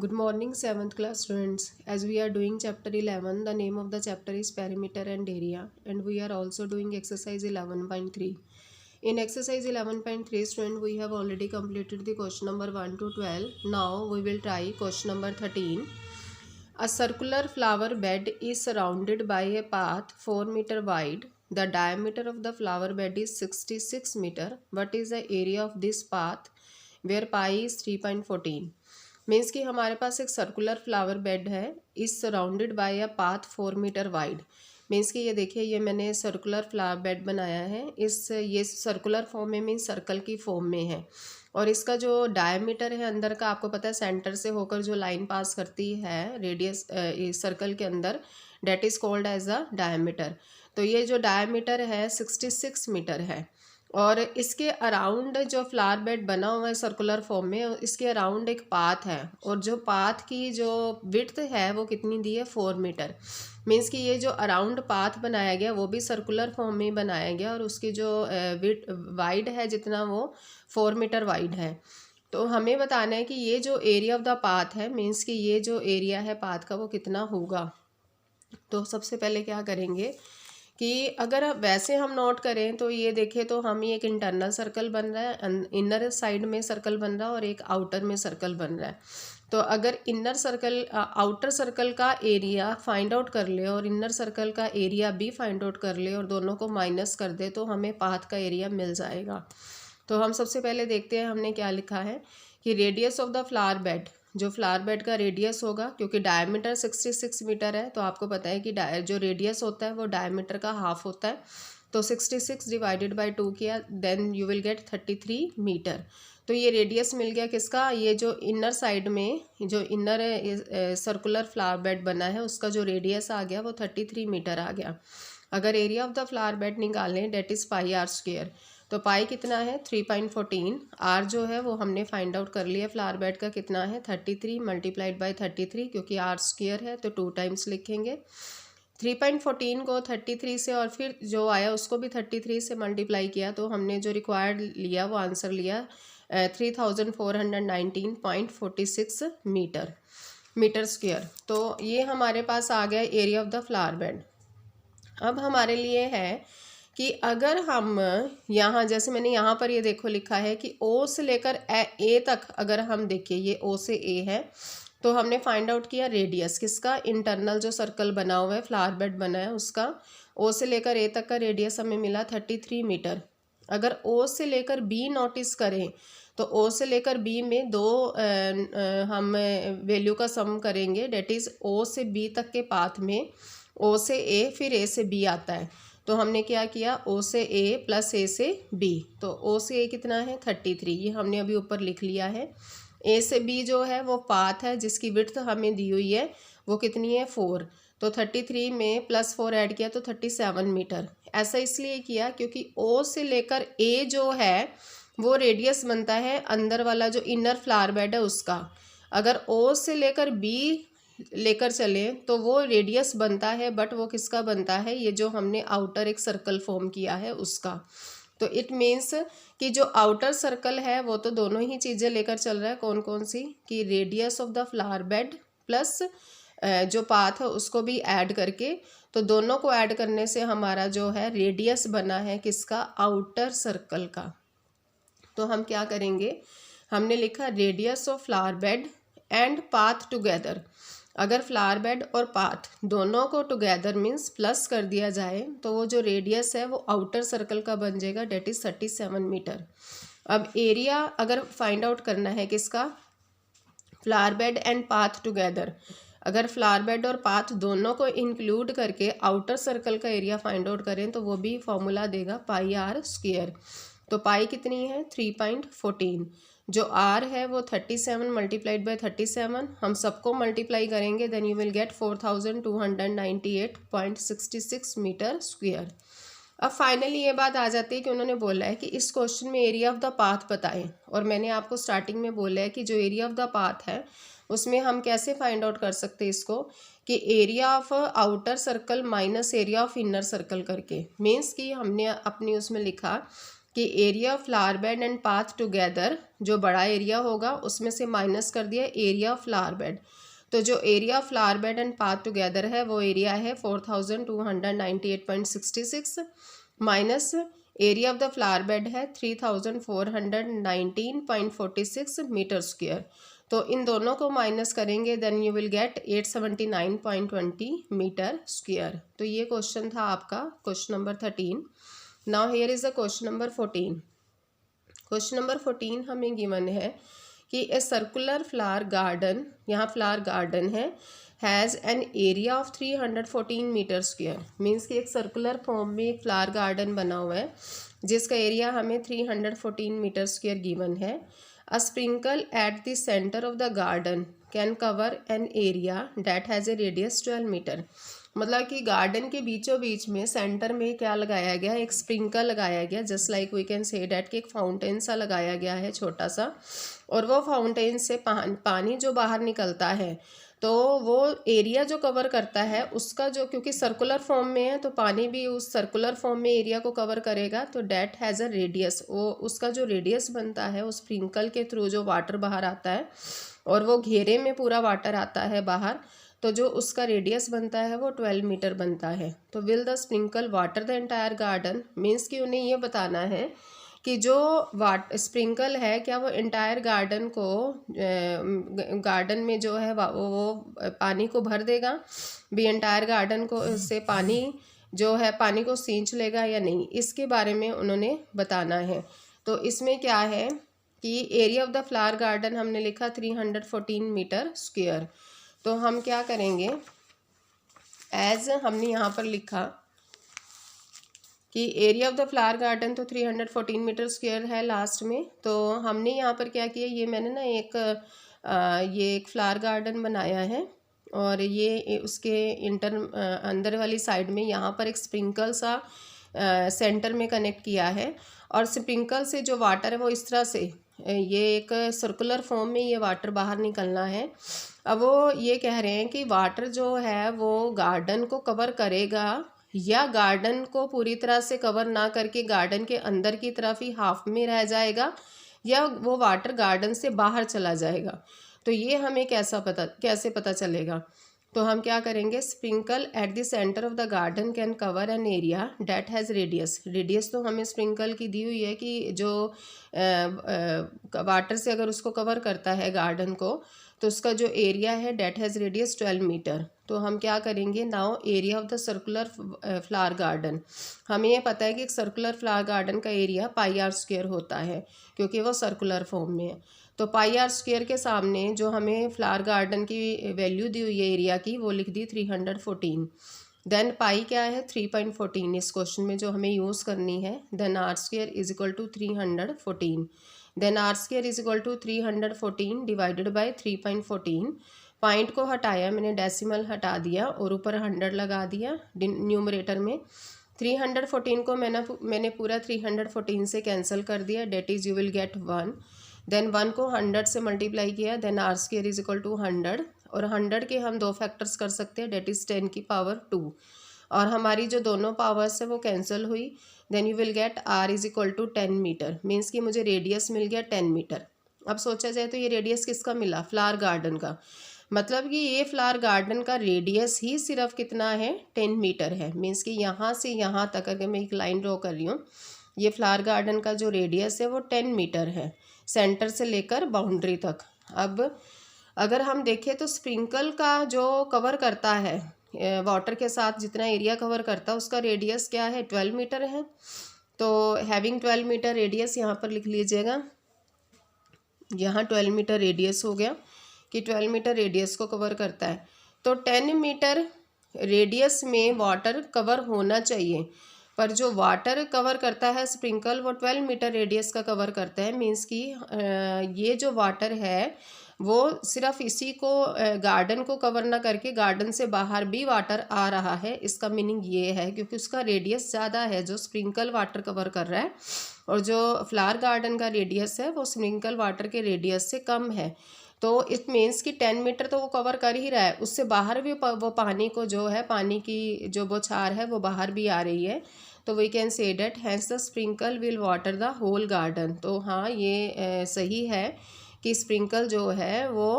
Good morning, 7th class students. As we are doing chapter 11, the name of the chapter is perimeter and area, and we are also doing exercise 11.3. In exercise 11.3, student, we have already completed the question number 1 to 12. Now we will try question number 13. A circular flower bed is surrounded by a path 4 meter wide. The diameter of the flower bed is 66 meter. What is the area of this path where pi is 3.14? Means कि हमारे पास एक circular flower bed है is surrounded by a path 4 metre wide. Means कि ये देखिए, ये मैंने सर्कुलर फ्लावर बेड बनाया है। ये सर्कुलर फॉर्म में मीन्स सर्कल की फॉर्म में है, और इसका जो डायमीटर है अंदर का, आपको पता है सेंटर से होकर जो लाइन पास करती है रेडियस सर्कल के अंदर, that is called as a diameter. तो ये जो डायमीटर है 66 मीटर है, और इसके अराउंड जो फ्लावर बेड बना हुआ है सर्कुलर फॉर्म में, इसके अराउंड एक पाथ है, और जो पाथ की जो विड्थ है वो कितनी दी है 4 मीटर। मीन्स कि ये जो अराउंड पाथ बनाया गया वो भी सर्कुलर फॉर्म में बनाया गया, और उसकी जो विड्थ वाइड है जितना वो 4 मीटर वाइड है। तो हमें बताना है कि ये जो एरिया ऑफ द पाथ है, मीन्स कि ये जो एरिया है पाथ का वो कितना होगा। तो सबसे पहले क्या करेंगे कि अगर वैसे हम नोट करें तो ये देखें तो हम एक इंटरनल सर्कल बन रहा है, इनर साइड में सर्कल बन रहा है और एक आउटर में सर्कल बन रहा है। तो अगर इनर सर्कल आउटर सर्कल का एरिया फाइंड आउट कर ले और इनर सर्कल का एरिया भी फाइंड आउट कर ले और दोनों को माइनस कर दे तो हमें पाथ का एरिया मिल जाएगा। तो हम सबसे पहले देखते हैं हमने क्या लिखा है कि radius of the flower bed, जो फ्लावर बेड का रेडियस होगा, क्योंकि डायमीटर 66 मीटर है तो आपको पता है कि जो रेडियस होता है वो डायमीटर का हाफ होता है। तो 66 डिवाइडेड बाय 2 किया, then you will get 33 metre. तो ये रेडियस मिल गया किसका, ये जो इनर साइड में जो इनर सर्कुलर फ्लावर बेड बना है उसका जो रेडियस आ गया वो 33 मीटर आ गया। अगर area of the flower bed निकालें that is pi r square, तो पाई कितना है 3.14। आर जो है वो हमने फाइंड आउट कर लिया, फ्लावर बेड का कितना है 33 मल्टीप्लाइड बाय 33, क्योंकि आर स्क्वेयर है तो 2 टाइम्स लिखेंगे। 3.14 को 33 से और फिर जो आया उसको भी 33 से मल्टीप्लाई किया, तो हमने जो रिक्वायर्ड लिया वो आंसर लिया 3419.46 मीटर स्क्वेयर। तो ये हमारे पास आ गया area of the flower bed. अब हमारे लिए है कि अगर हम यहाँ, जैसे मैंने यहाँ पर ये देखो लिखा है कि ओ से लेकर ए तक, अगर हम देखिए ये ओ से ए है, तो हमने फाइंड आउट किया रेडियस किसका, इंटरनल जो सर्कल बना हुआ है फ्लावर बेड बना है उसका, ओ से लेकर ए तक का रेडियस हमें मिला 33 मीटर। अगर ओ से लेकर बी नोटिस करें तो ओ से लेकर बी में दो हम वैल्यू का सम करेंगे, डेट इज़ ओ से बी तक के पाथ में ओ से ए फिर ए से बी आता है। तो हमने क्या किया, ओ से ए प्लस ए से बी, तो ओ से ए कितना है 33, ये हमने अभी ऊपर लिख लिया है। ए से बी जो है वो पाथ है जिसकी विड्थ हमें दी हुई है वो कितनी है 4, तो 33 में प्लस 4 ऐड किया तो 37 मीटर। ऐसा इसलिए किया क्योंकि ओ से लेकर ए जो है वो रेडियस बनता है अंदर वाला जो इनर फ्लावर बेड है उसका। अगर ओ से लेकर बी लेकर चलें तो वो रेडियस बनता है, बट वो किसका बनता है, ये जो हमने आउटर एक सर्कल फॉर्म किया है उसका। तो इट मीन्स कि जो आउटर सर्कल है वो तो दोनों ही चीज़ें लेकर चल रहा है, कौन कौन सी, कि radius of the flower bed plus जो पाथ है उसको भी ऐड करके, तो दोनों को ऐड करने से हमारा जो है रेडियस बना है किसका, आउटर सर्कल का। तो हम क्या करेंगे, हमने लिखा radius of flower bed and path together. अगर फ्लावर बेड और पाथ दोनों को टुगेदर मीन्स प्लस कर दिया जाए तो वो जो रेडियस है वो आउटर सर्कल का बन जाएगा, डेट इज़ 37 मीटर। अब एरिया अगर फाइंड आउट करना है किसका, flower bed and path together, अगर फ्लावर बेड और पाथ दोनों को इंक्लूड करके आउटर सर्कल का एरिया फाइंड आउट करें तो वो भी फॉर्मूला देगा पाई आर स्क्वेयर। तो पाई कितनी है 3.14, जो आर है वो 37 मल्टीप्लाइड बाय 37, हम सबको मल्टीप्लाई करेंगे, then you will get 4298.66 metre square. अब फाइनली ये बात आ जाती है कि उन्होंने बोला है कि इस क्वेश्चन में एरिया ऑफ द पाथ बताएं, और मैंने आपको स्टार्टिंग में बोला है कि जो एरिया ऑफ द पाथ है उसमें हम कैसे फाइंड आउट कर सकते हैं इसको, कि area of outer circle minus area of inner circle करके। मीन्स कि हमने अपनी उसमें लिखा कि area of flower bed and path together, जो बड़ा एरिया होगा उसमें से माइनस कर दिया एरिया ऑफ फ्लावर बेड। तो जो area of flower bed and path together है वो एरिया है 4298.66 minus area of the flower bed है 3419.46 मीटर स्क्वायर। तो इन दोनों को माइनस करेंगे then you will get 879.20 metre square. तो ये क्वेश्चन था आपका question number 13। Now here is the question number 14। Question number 14 हमें गिवन है कि ए सर्कुलर फ्लावर गार्डन, यहाँ फ्लावर गार्डन है, has an area of 314 metre square. Means कि एक सर्कुलर फॉर्म में एक फ्लावर गार्डन बना हुआ है जिसका एरिया हमें 314 मीटर स्क्वायर गिवन है। A sprinkle at the centre of the garden can cover an area that has a radius 12 metre. मतलब कि गार्डन के बीचों बीच में सेंटर में क्या लगाया गया, एक स्प्रिंकल लगाया गया, just like we can say that कि एक फाउंटेन सा लगाया गया है छोटा सा, और वो फाउंटेन से पानी जो बाहर निकलता है तो वो एरिया जो कवर करता है उसका जो, क्योंकि सर्कुलर फॉर्म में है तो पानी भी उस सर्कुलर फॉर्म में एरिया को कवर करेगा, तो डैट हैज़ अ रेडियस, वो उसका जो रेडियस बनता है उस स्प्रिंकल के थ्रू जो वाटर बाहर आता है और वो घेरे में पूरा वाटर आता है बाहर, तो जो उसका रेडियस बनता है वो 12 मीटर बनता है। तो will the sprinkle water the entire garden, means कि उन्हें ये बताना है कि जो स्प्रिंकल है क्या वो एंटायर गार्डन को गार्डन में जो है वो पानी को भर देगा, भी एंटायर गार्डन को से पानी जो है पानी को सींच लेगा या नहीं, इसके बारे में उन्होंने बताना है। तो इसमें क्या है कि area of the flower garden हमने लिखा 314 मीटर स्क्वायर। तो हम क्या करेंगे, एज हमने यहाँ पर लिखा कि area of the flower garden तो 314 मीटर स्क्वायर है लास्ट में, तो हमने यहाँ पर क्या किया, ये मैंने ना ये एक फ्लावर गार्डन बनाया है और ये उसके अंदर वाली साइड में यहाँ पर एक स्प्रिंकल सा सेंटर में कनेक्ट किया है, और स्प्रिंकल से जो वाटर है वो इस तरह से ये एक सर्कुलर फॉर्म में ये वाटर बाहर निकलना है। अब वो ये कह रहे हैं कि वाटर जो है वो गार्डन को कवर करेगा या गार्डन को पूरी तरह से कवर ना करके गार्डन के अंदर की तरफ ही हाफ में रह जाएगा, या वो वाटर गार्डन से बाहर चला जाएगा। तो ये हमें कैसे पता चलेगा, तो हम क्या करेंगे, sprinkle at the centre of the garden can cover an area that has radius. Radius तो हमें स्प्रिंकल की दी हुई है कि जो वाटर से अगर उसको कवर करता है गार्डन को तो उसका जो एरिया है डैट हैज़ रेडियस 12 मीटर। तो हम क्या करेंगे, now area of the circular flower garden, हमें ये पता है कि एक सर्कुलर फ्लावर गार्डन का एरिया पाई आर स्क्वायर होता है क्योंकि वो सर्कुलर फॉर्म में है। तो पाई आर स्क्वायर के सामने जो हमें फ्लावर गार्डन की वैल्यू दी हुई है एरिया की वो लिख दी 314। देन पाई क्या है 3.14 इस क्वेश्चन में जो हमें यूज़ करनी है। Then R square is equal to 314। Then R square is equal to 314 divided by 3.14। Point को हटाया मैंने, डेसिमल हटा दिया और ऊपर 100 लगा दिया न्यूमरेटर में। 314 को मैंने पूरा 314 से कैंसिल कर दिया, that is you will get 1। Then 1 को 100 से मल्टीप्लाई किया, then R square is equal to 100, और 100 के हम 2 फैक्टर्स कर सकते हैं, डेट इज़ 10 की पावर 2, और हमारी जो दोनों पावर्स है वो कैंसिल हुई। Then you will get R is equal to 10 metre, means कि मुझे रेडियस मिल गया 10 मीटर। अब सोचा जाए तो ये रेडियस किसका मिला, फ्लावर गार्डन का, मतलब कि ये फ्लावर गार्डन का रेडियस ही सिर्फ कितना है 10 मीटर है। मीन्स कि यहाँ से यहाँ तक अगर मैं एक लाइन ड्रॉ कर रही हूँ, ये फ्लावर गार्डन का जो रेडियस है वो 10 मीटर है सेंटर से लेकर बाउंड्री तक। अब अगर हम देखें तो स्प्रिंकल का जो कवर करता है वाटर के साथ जितना एरिया कवर करता है उसका रेडियस क्या है 12 मीटर है। तो हैविंग 12 मीटर रेडियस यहाँ पर लिख लीजिएगा, यहाँ 12 मीटर रेडियस हो गया कि 12 मीटर रेडियस को कवर करता है। तो 10 मीटर रेडियस में वाटर कवर होना चाहिए, पर जो वाटर कवर करता है स्प्रिंकल वो 12 मीटर रेडियस का कवर करता है। मीन्स कि ये जो वाटर है वो सिर्फ इसी को गार्डन को कवर ना करके गार्डन से बाहर भी वाटर आ रहा है। इसका मीनिंग ये है क्योंकि उसका रेडियस ज़्यादा है जो स्प्रिंकल वाटर कवर कर रहा है, और जो फ्लावर गार्डन का रेडियस है वो स्प्रिंकल वाटर के रेडियस से कम है। तो इट मीन्स कि 10 मीटर तो वो कवर कर ही रहा है, उससे बाहर भी वो पानी को जो है पानी की जो बौछार है वो बाहर भी आ रही है। तो we can say that hence the sprinkle will water the whole garden. तो हाँ, ये सही है कि स्प्रिंकल जो है वो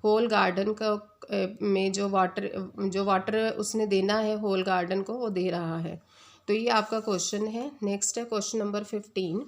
होल गार्डन का में जो वाटर उसने देना है होल गार्डन को, वो दे रहा है। तो ये आपका क्वेश्चन है। नेक्स्ट है क्वेश्चन नंबर 15।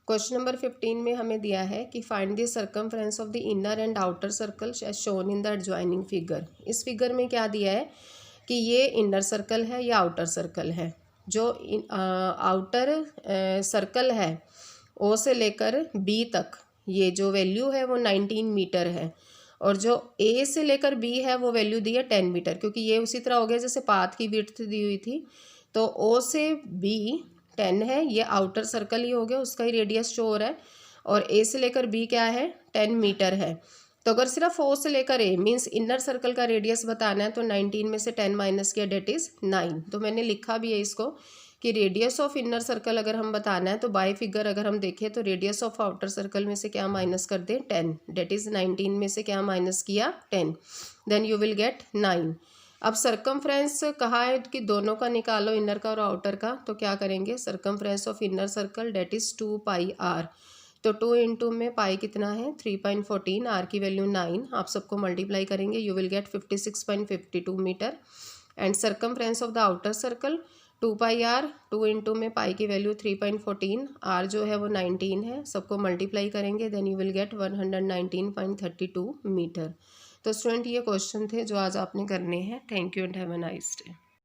क्वेश्चन नंबर 15 में हमें दिया है कि find the circumference of the inner and outer circle as shown in the adjoining figure. इस फिगर में क्या दिया है कि ये इनर सर्कल है या आउटर सर्कल है। जो आउटर सर्कल है ओ से लेकर बी तक ये जो वैल्यू है वो 19 मीटर है, और जो ए से लेकर बी है वो वैल्यू दी है 10 मीटर, क्योंकि ये उसी तरह हो गया जैसे पाथ की विड्थ दी हुई थी। तो ओ से बी 10 है, ये आउटर सर्कल ही हो गया, उसका ही रेडियस शो हो रहा है, और ए से लेकर बी क्या है 10 मीटर है। तो अगर सिर्फ ओ से लेकर ए मीन्स इनर सर्कल का रेडियस बताना है तो 19 में से 10 माइनस किया, डेट इज़ 9। तो मैंने लिखा भी है इसको कि रेडियस ऑफ इनर सर्कल अगर हम बताना है तो बाय फिगर अगर हम देखें तो रेडियस ऑफ आउटर सर्कल में से क्या माइनस कर दें 10, डेट इज़ 19 में से क्या माइनस किया 10, देन यू विल गेट 9। अब सर्कमफ्रेंस कहा है कि दोनों का निकालो, इनर का और आउटर का। तो क्या करेंगे, circumference of inner circle that is 2 pi R. तो 2 इंटू में पाई कितना है 3.14, आर की वैल्यू 9, आप सबको मल्टीप्लाई करेंगे you will get 56.52 metre. And circumference of the outer circle 2 pi R, 2 into में पाई की वैल्यू 3.14, आर जो है वो 19 है, सबको मल्टीप्लाई करेंगे then you will get 119.32 metre. तो स्टूडेंट ये क्वेश्चन थे जो आज आपने करने हैं। Thank you and have a nice day.